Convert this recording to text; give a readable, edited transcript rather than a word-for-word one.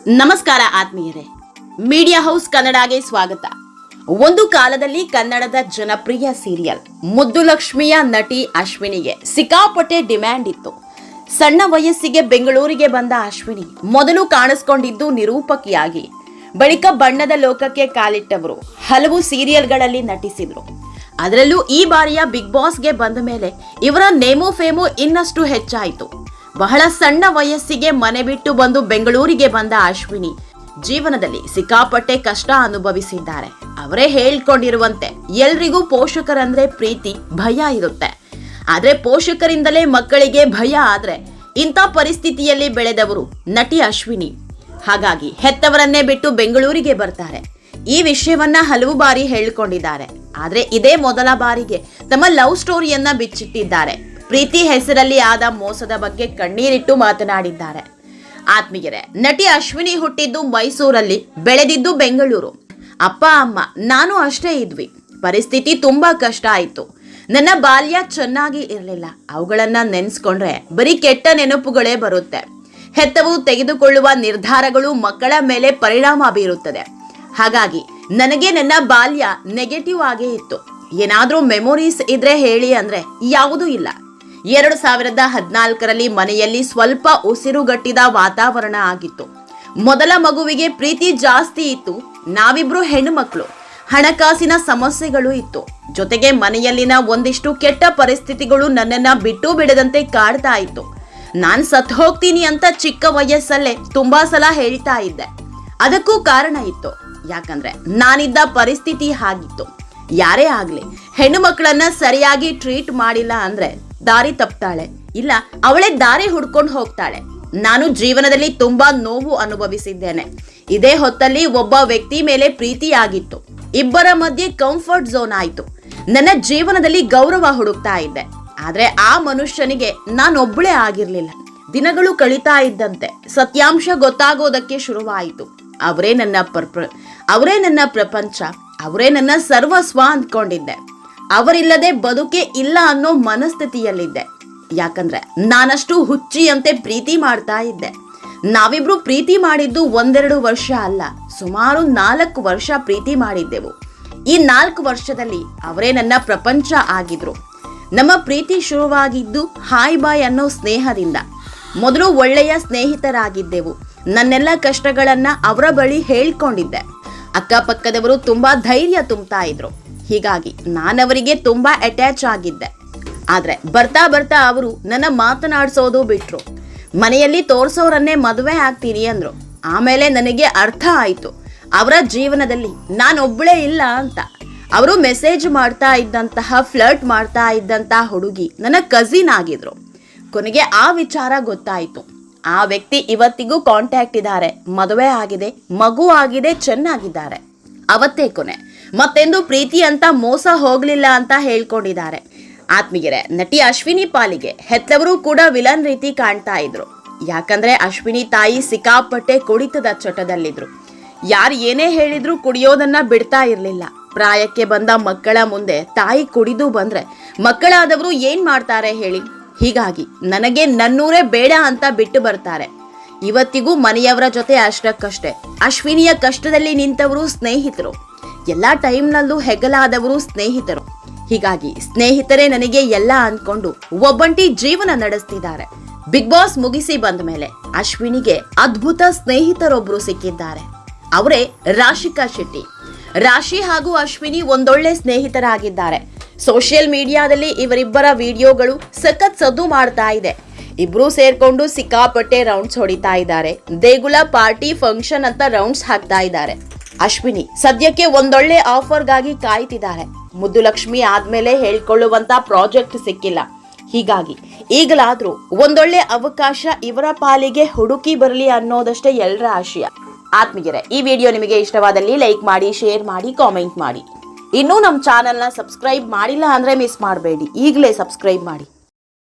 ನಮಸ್ಕಾರ ಆತ್ಮೀಯರೇ, media house ಕನ್ನಡಗೆ ಸ್ವಾಗತ. ಒಂದು ಕಾಲದಲ್ಲಿ ಕನ್ನಡದ ಜನಪ್ರಿಯ ಸೀರಿಯಲ್ ಮುದ್ದುಲಕ್ಷ್ಮಿಯ ನಟಿ ಅಶ್ವಿನಿಗೆ ಸಿಕ್ಕಾಪಟ್ಟೆ ಡಿಮ್ಯಾಂಡ್ ಇತ್ತು. ಸಣ್ಣ ವಯಸ್ಸಿಗೆ ಬೆಂಗಳೂರಿಗೆ ಬಂದ ಅಶ್ವಿನಿ ಮೊದಲು ಕಾಣಿಸ್ಕೊಂಡಿದ್ದು ನಿರೂಪಕಿಯಾಗಿ, ಬಳಿಕ ಬಣ್ಣದ ಲೋಕಕ್ಕೆ ಕಾಲಿಟ್ಟವರು. ಹಲವು ಸೀರಿಯಲ್ಗಳಲ್ಲಿ ನಟಿಸಿದ್ರು. ಅದರಲ್ಲೂ ಈ ಬಾರಿಯ ಬಿಗ್ ಬಾಸ್ಗೆ ಬಂದ ಮೇಲೆ ಇವರ ನೇಮೋ ಫೇಮೋ ಇನ್ನಷ್ಟು ಹೆಚ್ಚಾಯಿತು. ಬಹಳ ಸಣ್ಣ ವಯಸ್ಸಿಗೆ ಮನೆ ಬಿಟ್ಟು ಬಂದು ಬೆಂಗಳೂರಿಗೆ ಬಂದ ಅಶ್ವಿನಿ ಜೀವನದಲ್ಲಿ ಸಿಕ್ಕಾಪಟ್ಟೆ ಕಷ್ಟ ಅನುಭವಿಸಿದ್ದಾರೆ. ಅವರೇ ಹೇಳ್ಕೊಂಡಿರುವಂತೆ ಎಲ್ರಿಗೂ ಪೋಷಕರಂದ್ರೆ ಪ್ರೀತಿ, ಭಯ ಇರುತ್ತೆ. ಆದ್ರೆ ಪೋಷಕರಿಂದಲೇ ಮಕ್ಕಳಿಗೆ ಭಯ ಆದ್ರೆ ಇಂಥ ಪರಿಸ್ಥಿತಿಯಲ್ಲಿ ಬೆಳೆದವರು ನಟಿ ಅಶ್ವಿನಿ. ಹಾಗಾಗಿ ಹೆತ್ತವರನ್ನೇ ಬಿಟ್ಟು ಬೆಂಗಳೂರಿಗೆ ಬರ್ತಾರೆ. ಈ ವಿಷಯವನ್ನ ಹಲವು ಬಾರಿ ಹೇಳಿಕೊಂಡಿದ್ದಾರೆ. ಆದ್ರೆ ಇದೇ ಮೊದಲ ಬಾರಿಗೆ ತಮ್ಮ ಲವ್ ಸ್ಟೋರಿಯನ್ನ ಬಿಚ್ಚಿಟ್ಟಿದ್ದಾರೆ. ಪ್ರೀತಿ ಹೆಸರಲ್ಲಿ ಆದ ಮೋಸದ ಬಗ್ಗೆ ಕಣ್ಣೀರಿಟ್ಟು ಮಾತನಾಡಿದ್ದಾರೆ. ಆತ್ಮೀಯರೇ, ನಟಿ ಅಶ್ವಿನಿ ಹುಟ್ಟಿದ್ದು ಮೈಸೂರಲ್ಲಿ, ಬೆಳೆದಿದ್ದು ಬೆಂಗಳೂರು. ಅಪ್ಪ ಅಮ್ಮ ನಾನು ಅಷ್ಟೇ ಇದ್ವಿ. ಪರಿಸ್ಥಿತಿ ತುಂಬಾ ಕಷ್ಟ ಆಯಿತು. ನನ್ನ ಬಾಲ್ಯ ಚೆನ್ನಾಗಿ ಇರಲಿಲ್ಲ. ಅವುಗಳನ್ನ ನೆನೆಸ್ಕೊಂಡ್ರೆ ಬರೀ ಕೆಟ್ಟ ನೆನಪುಗಳೇ ಬರುತ್ತೆ. ಹೆತ್ತವು ತೆಗೆದುಕೊಳ್ಳುವ ನಿರ್ಧಾರಗಳು ಮಕ್ಕಳ ಮೇಲೆ ಪರಿಣಾಮ ಬೀರುತ್ತದೆ. ಹಾಗಾಗಿ ನನಗೆ ನನ್ನ ಬಾಲ್ಯ ನೆಗೆಟಿವ್ ಆಗೇ ಇತ್ತು. ಏನಾದ್ರೂ ಮೆಮೊರೀಸ್ ಇದ್ರೆ ಹೇಳಿ ಅಂದ್ರೆ ಯಾವುದೂ ಇಲ್ಲ. 2014ರಲ್ಲಿ ಮನೆಯಲ್ಲಿ ಸ್ವಲ್ಪ ಉಸಿರುಗಟ್ಟಿದ ವಾತಾವರಣ ಆಗಿತ್ತು. ಮೊದಲ ಮಗುವಿಗೆ ಪ್ರೀತಿ ಜಾಸ್ತಿ ಇತ್ತು. ನಾವಿಬ್ರು ಹೆಣ್ಣು ಮಕ್ಕಳು. ಹಣಕಾಸಿನ ಸಮಸ್ಯೆಗಳು ಇತ್ತು. ಜೊತೆಗೆ ಮನೆಯಲ್ಲಿನ ಒಂದಿಷ್ಟು ಕೆಟ್ಟ ಪರಿಸ್ಥಿತಿಗಳು ನನ್ನನ್ನ ಬಿಟ್ಟು ಬಿಡದಂತೆ ಕಾಡ್ತಾ ಇತ್ತು. ನಾನ್ ಸತ್ ಹೋಗ್ತೀನಿ ಅಂತ ಚಿಕ್ಕ ವಯಸ್ಸಲ್ಲೇ ತುಂಬಾ ಸಲ ಹೇಳ್ತಾ ಇದ್ದೆ. ಅದಕ್ಕೂ ಕಾರಣ ಇತ್ತು. ಯಾಕಂದ್ರೆ ನಾನಿದ್ದ ಪರಿಸ್ಥಿತಿ ಹಾಗಿತ್ತು. ಯಾರೇ ಆಗ್ಲಿ ಹೆಣ್ಣು ಮಕ್ಕಳನ್ನ ಸರಿಯಾಗಿ ಟ್ರೀಟ್ ಮಾಡಿಲ್ಲ ಅಂದ್ರೆ ದಾರಿ ತಪ್ತಾಳೆ, ಇಲ್ಲ ಅವಳೇ ದಾರಿ ಹುಡ್ಕೊಂಡು ಹೋಗ್ತಾಳೆ. ನಾನು ಜೀವನದಲ್ಲಿ ತುಂಬಾ ನೋವು ಅನುಭವಿಸಿದ್ದೇನೆ. ಇದೇ ಹೊತ್ತಲ್ಲಿ ಒಬ್ಬ ವ್ಯಕ್ತಿ ಮೇಲೆ ಪ್ರೀತಿಯಾಗಿತ್ತು. ಇಬ್ಬರ ಮಧ್ಯೆ ಕಂಫರ್ಟ್ ಝೋನ್ ಆಯ್ತು. ನನ್ನ ಜೀವನದಲ್ಲಿ ಗೌರವ ಹುಡುಕ್ತಾ ಇದ್ದೆ. ಆದ್ರೆ ಆ ಮನುಷ್ಯನಿಗೆ ನಾನೊಬ್ಬಳೇ ಆಗಿರ್ಲಿಲ್ಲ. ದಿನಗಳು ಕಳೀತಾ ಇದ್ದಂತೆ ಸತ್ಯಾಂಶ ಗೊತ್ತಾಗೋದಕ್ಕೆ ಶುರುವಾಯಿತು. ಅವರೇ ನನ್ನ ಪ್ರಪಂಚ, ಅವರೇ ನನ್ನ ಸರ್ವಸ್ವ ಅಂದ್ಕೊಂಡಿದ್ದೆ. ಅವರಿಲ್ಲದೆ ಬದುಕೆ ಇಲ್ಲ ಅನ್ನೋ ಮನಸ್ಥಿತಿಯಲ್ಲಿದ್ದೆ. ಯಾಕಂದ್ರೆ ನಾನಷ್ಟು ಹುಚ್ಚಿಯಂತೆ ಪ್ರೀತಿ ಮಾಡ್ತಾ ಇದ್ದೆ. ನಾವಿಬ್ರು ಪ್ರೀತಿ ಮಾಡಿದ್ದು 1-2 ವರ್ಷ ಅಲ್ಲ, ಸುಮಾರು 4 ವರ್ಷ ಪ್ರೀತಿ ಮಾಡಿದ್ದೆವು. ಈ 4 ವರ್ಷದಲ್ಲಿ ಅವರೇ ನನ್ನ ಪ್ರಪಂಚ ಆಗಿದ್ರು. ನಮ್ಮ ಪ್ರೀತಿ ಶುರುವಾಗಿದ್ದು ಹಾಯ್ ಬಾಯ್ ಅನ್ನೋ ಸ್ನೇಹದಿಂದ. ಮೊದಲು ಒಳ್ಳೆಯ ಸ್ನೇಹಿತರಾಗಿದ್ದೆವು. ನನ್ನೆಲ್ಲ ಕಷ್ಟಗಳನ್ನ ಅವರ ಬಳಿ ಹೇಳ್ಕೊಂಡಿದ್ದೆ. ಅಕ್ಕಪಕ್ಕದವರು ತುಂಬಾ ಧೈರ್ಯ ತುಂಬ್ತಾ ಇದ್ರು. ಹೀಗಾಗಿ ನಾನವರಿಗೆ ತುಂಬಾ ಅಟ್ಯಾಚ್ ಆಗಿದ್ದೆ. ಆದ್ರೆ ಬರ್ತಾ ಬರ್ತಾ ಅವರು ನನ್ನ ಮಾತನಾಡಿಸೋದು ಬಿಟ್ರು. ಮನೆಯಲ್ಲಿ ತೋರ್ಸೋರನ್ನೇ ಮದುವೆ ಆಗ್ತೀನಿ ಅಂದ್ರು. ಆಮೇಲೆ ನನಗೆ ಅರ್ಥ ಆಯ್ತು ಅವರ ಜೀವನದಲ್ಲಿ ನಾನೊಬ್ಬಳೇ ಇಲ್ಲ ಅಂತ. ಅವರು ಮೆಸೇಜ್ ಮಾಡ್ತಾ ಇದ್ದಂತಹ, ಫ್ಲರ್ಟ್ ಮಾಡ್ತಾ ಇದ್ದಂತಹ ಹುಡುಗಿ ನನ್ನ ಕಸಿನ್ ಆಗಿದ್ರು. ಕೊನೆಗೆ ಆ ವಿಚಾರ ಗೊತ್ತಾಯ್ತು. ಆ ವ್ಯಕ್ತಿ ಇವತ್ತಿಗೂ ಕಾಂಟ್ಯಾಕ್ಟ್ ಇದ್ದಾರೆ, ಮದುವೆ ಆಗಿದೆ, ಮಗು ಆಗಿದೆ, ಚೆನ್ನಾಗಿದ್ದಾರೆ. ಅವತ್ತೇ ಕೊನೆ. ಮತ್ತೆಂದು ಪ್ರೀತಿ ಅಂತ ಮೋಸ ಹೋಗ್ಲಿಲ್ಲ ಅಂತ ಹೇಳ್ಕೊಂಡಿದ್ದಾರೆ. ಆತ್ಮೀಯರೇ, ನಟಿ ಅಶ್ವಿನಿ ಪಾಲಿಗೆ ಹೆತ್ತವರು ಕೂಡ ವಿಲನ್ ರೀತಿ ಕಾಣ್ತಾ ಇದ್ರು. ಯಾಕಂದ್ರೆ ಅಶ್ವಿನಿ ತಾಯಿ ಸಿಕ್ಕಾಪಟ್ಟೆ ಕುಡಿತದ ಚಟದಲ್ಲಿದ್ರು. ಯಾರು ಏನೇ ಹೇಳಿದ್ರು ಕುಡಿಯೋದನ್ನ ಬಿಡ್ತಾ ಇರ್ಲಿಲ್ಲ. ಪ್ರಾಯಕ್ಕೆ ಬಂದ ಮಕ್ಕಳ ಮುಂದೆ ತಾಯಿ ಕುಡಿದು ಬಂದ್ರೆ ಮಕ್ಕಳಾದವರು ಏನ್ ಮಾಡ್ತಾರೆ ಹೇಳಿ? ಹೀಗಾಗಿ ನನಗೆ ನನ್ನೂರೇ ಬೇಡ ಅಂತ ಬಿಟ್ಟು ಬರ್ತಾರೆ. ಇವತ್ತಿಗೂ ಮನೆಯವರ ಜೊತೆ ಅಷ್ಟಕ್ಕಷ್ಟೇ. ಅಶ್ವಿನಿಯ ಕಷ್ಟದಲ್ಲಿ ನಿಂತವರು ಸ್ನೇಹಿತರು. ಎಲ್ಲಾ ಟೈಮ್ನಲ್ಲೂ ಹೆಗಲಾದವರು ಸ್ನೇಹಿತರು. ಹೀಗಾಗಿ ಸ್ನೇಹಿತರೇ ನನಗೆ ಎಲ್ಲ ಅನ್ಕೊಂಡು ಒಬ್ಬಂಟಿ ಜೀವನ ನಡೆಸ್ತಿದ್ದಾರೆ. ಬಿಗ್ ಬಾಸ್ ಮುಗಿಸಿ ಬಂದ ಮೇಲೆ ಅಶ್ವಿನಿಗೆ ಅದ್ಭುತ ಸ್ನೇಹಿತರೊಬ್ರು ಸಿಕ್ಕಿದ್ದಾರೆ. ಅವರೇ ರಾಶಿಕಾ ಶೆಟ್ಟಿ. ರಾಶಿ ಹಾಗೂ ಅಶ್ವಿನಿ ಒಂದೊಳ್ಳೆ ಸ್ನೇಹಿತರಾಗಿದ್ದಾರೆ. ಸೋಷಿಯಲ್ ಮೀಡಿಯಾದಲ್ಲಿ ಇವರಿಬ್ಬರ ವಿಡಿಯೋಗಳು ಸಖತ್ ಸದ್ದು ಮಾಡ್ತಾ ಇದೆ. ಇಬ್ರು ಸೇರ್ಕೊಂಡು ಸಿಕ್ಕಾಪಟ್ಟೆ ರೌಂಡ್ಸ್ ಹೊಡಿತಾ ಇದ್ದಾರೆ. ದೇಗುಲ ಪಾರ್ಟಿ ಫಂಕ್ಷನ್ ಅಂತ ರೌಂಡ್ಸ್ ಹಾಕ್ತಾ ಇದ್ದಾರೆ. ಅಶ್ವಿನಿ ಸದ್ಯಕ್ಕೆ ಒಂದೊಳ್ಳೆ ಆಫರ್ಗಾಗಿ ಕಾಯ್ತಿದ್ದಾರೆ. ಮುದ್ದುಲಕ್ಷ್ಮಿ ಆದ್ಮೇಲೆ ಹೇಳ್ಕೊಳ್ಳುವಂತ ಪ್ರಾಜೆಕ್ಟ್ ಸಿಕ್ಕಿಲ್ಲ. ಹೀಗಾಗಿ ಈಗಲಾದ್ರೂ ಒಂದೊಳ್ಳೆ ಅವಕಾಶ ಇವರ ಪಾಲಿಗೆ ಹುಡುಕಿ ಬರಲಿ ಅನ್ನೋದಷ್ಟೇ ಎಲ್ಲರ ಆಶಯ. ಆತ್ಮೀಯರೇ, ಈ ವಿಡಿಯೋ ನಿಮಗೆ ಇಷ್ಟವಾದಲ್ಲಿ ಲೈಕ್ ಮಾಡಿ, ಶೇರ್ ಮಾಡಿ, ಕಾಮೆಂಟ್ ಮಾಡಿ. ಇನ್ನೂ ನಮ್ಮ ಚಾನೆಲ್ನ ಸಬ್ಸ್ಕ್ರೈಬ್ ಮಾಡಿಲ್ಲ ಅಂದ್ರೆ ಮಿಸ್ ಮಾಡಬೇಡಿ, ಈಗಲೇ ಸಬ್ಸ್ಕ್ರೈಬ್ ಮಾಡಿ.